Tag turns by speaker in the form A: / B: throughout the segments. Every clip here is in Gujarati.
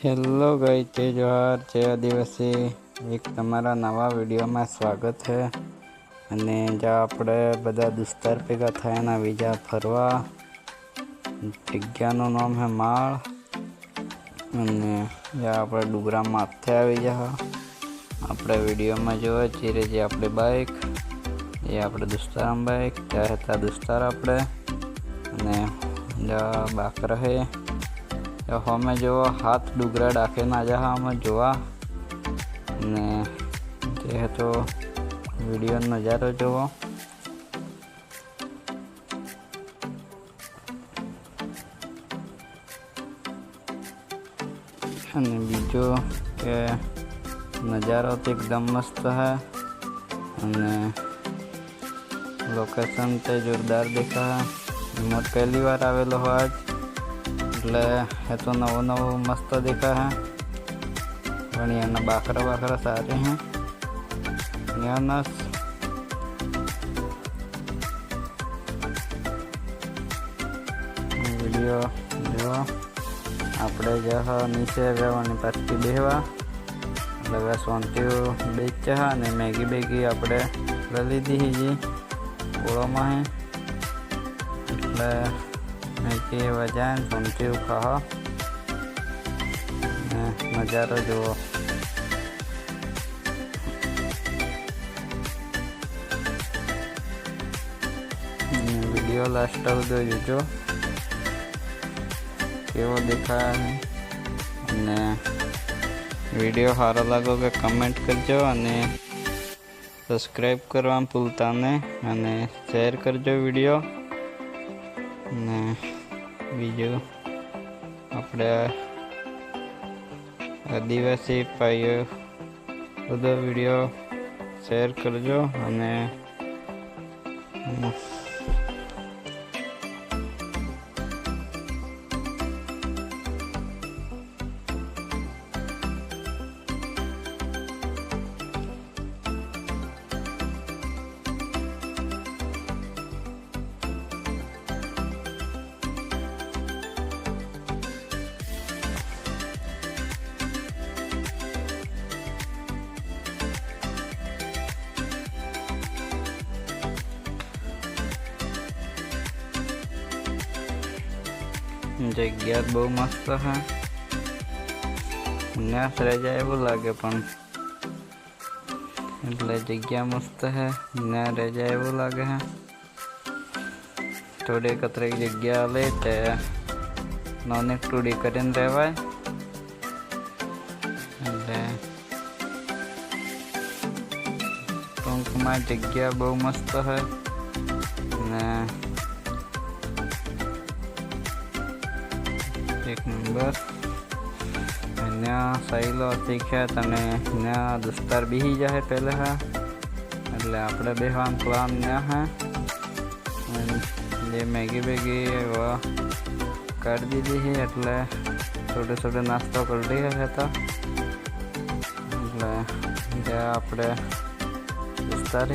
A: હેલો ગાઈસ, જય જોહાર, જય આદિવાસી. એક તમારા નવા વિડીયોમાં સ્વાગત છે. અને જ્યાં આપણે બધા દોસ્તાર ભેગા થયા આવી જા ફરવા. જગ્યાનું નામ છે માળ. અને જ્યાં આપણે ડુંગરા માથે આવી જા. આપણે વિડીયોમાં જોવા છીએ જે આપણે બાઇક એ આપણે દોસ્તાર બાઇક ત્યાં હતા દોસ્તાર આપણે. અને જ્યાં બાક રહે અમે જોવા હાથ ડુગરા ડાકે ના જા અમે જોવા. ને જે તો વિડીયો નજારો જોવો. અને બીજો કે નજારો તો એકદમ મસ્ત છે. અને લોકેશન તે જોરદાર દેખા. હું પહેલી વાર આવેલો હોય એટલે એ તો નવું નવું મસ્ત દેખા હે. પણ એના બાકરા સારે हैं યાનસ. વિડીયો જો આપણે જહ નીચે રહેવાની પાછી બેહવા એટલે હવે સોંટીઓ બેચ અને મેગી બેગી આપણે લઈ લીધી જી ઓળોમાં એટલે મેગી વજાન સોંટીઓ ખાવા નજારો જુઓ. વિડીયો લાસ્ટ સુધી જોજો કેવો દેખાય. અને વિડીયો સારો લાગો કે કમેન્ટ કરજો અને સબસ્ક્રાઈબ કરવા ભૂલતા નહીં. અને શેર કરજો વિડીયો. અને બીજું આપણે આદિવાસી ભાઈઓ બધો વિડીયો શેર કરજો. અને જગ્યા બહુ મસ્ત છે. ન્યાસ રહી જાય એવું લાગે પણ એટલે જગ્યા મસ્ત છે. ત્યાં રહી જાય એવું લાગે છે. થોડી કતરેક જગ્યા લે તે નોની ટૂડી કરીને રહેવાય. એટલે ટૂંકમાં જગ્યા બહુ મસ્ત છે. ને એક નંબર. ત્યાં સાઈલો શીખ્યા તમે ત્યાં દોસ્તાર બેસી જાય પહેલાં હા એટલે આપણે બેસવાનું પ્લાન ત્યાં હા. જે મેગી બેગી કાઢી દીધી છે એટલે થોડો નાસ્તો કરી રહ્યા હતા. એટલે જ્યાં આપણે દોસ્તાર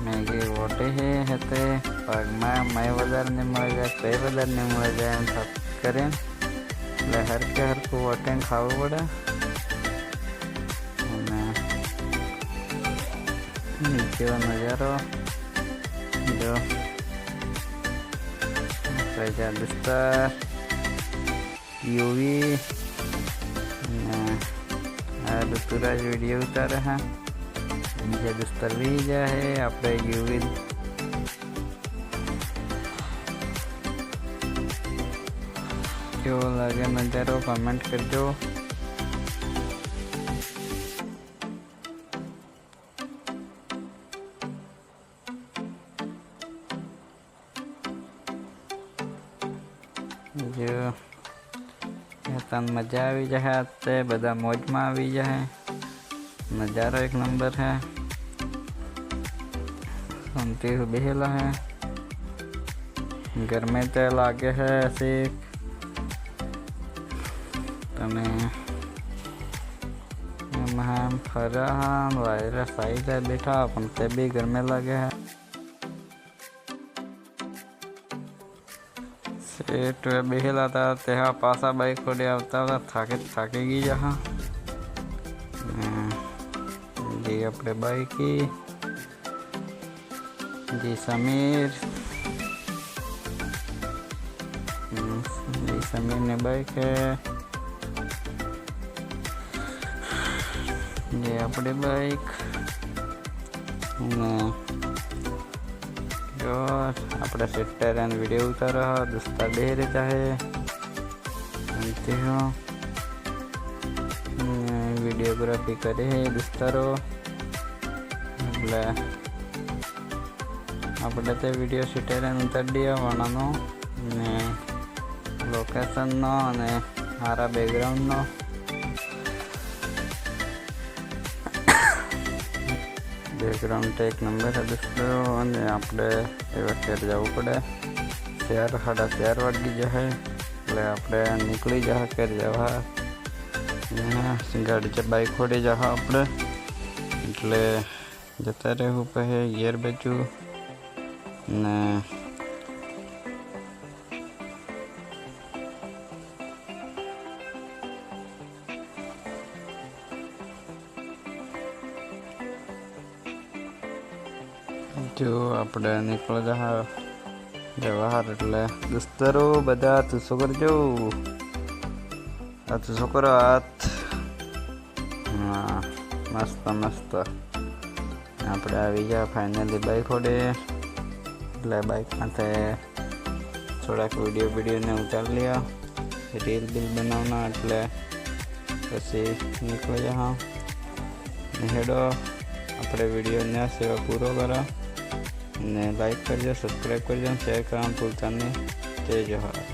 A: મેગી વોટે છે તે પાકમાં મેં વધારે નહીં મળે જાય કઈ વધારે નહીં મળે જાય એમ કરીને એટલે હરખું વોટેને ખાવું પડે. અને જેવો નજારો જો પ્રજા દોસ્તાર યુવી આ ઋતુરાજ વિડીયો ઉતારે હા. બીજા દોસ્તાર બી જાય આપણે યુવી કેવો લાગે નજારો કમેન્ટ કરજો. જો તને મજા આવી જાય તે બધા મોજમાં આવી જાય. નજારો એક નંબર है. शांति से बेहला है. गर्मी तो लागे है ऐसे तने हम फरा वायरस आई जाए बैठा अपन ते भी गर्मी लगे है. सेठ बेहेला था तेहा पासा बाइक खोड़े आता था थाकी गई जहाँ जी अपने बाइक की जी समीर जी समीर ने बाइक है ये अपनी बाइक जो अपने सेटर एंड वीडियो उतारा दोस्ता बेहरे चाहे हो वीडियोग्राफी करे है दोस्तारो એટલે આપણે તે વિડીયો શૂટર ઉતારી દઈએ વણાનો ને લોકેશનનો અને સારા બેકગ્રાઉન્ડનો બેકગ્રાઉન્ડ તો એક નંબર છે દોસ્તો અને આપણે એ વખતે જવું પડે 4:30 વાગી જશે એટલે આપણે નીકળી જશે ઘેર જવા ગાડી છે બાઇક ખોડી જશે આપણે એટલે જતા રહેવું પછી ઘેર બેચું ને જો આપણે નીકળી જવા એટલે દોસ્તારો બધા તુસો કરજો આ તુસો કરો હાથ હા મસ્ત મસ્ત આપણે આવી ગયા ફાઇનલી બાઇક ખોડે એટલે બાઇક માટે થોડાક વિડીયોને ઉતારી લ્યા રીલ બિલ બનાવના એટલે પછી નીકળી જા હેડો આપણે વિડીયોને સેવા પૂરો કરો ને લાઈક કરજો સબસ્ક્રાઈબ કરજો શેર કરવાનું ભૂલતા નહીં જય જોહાર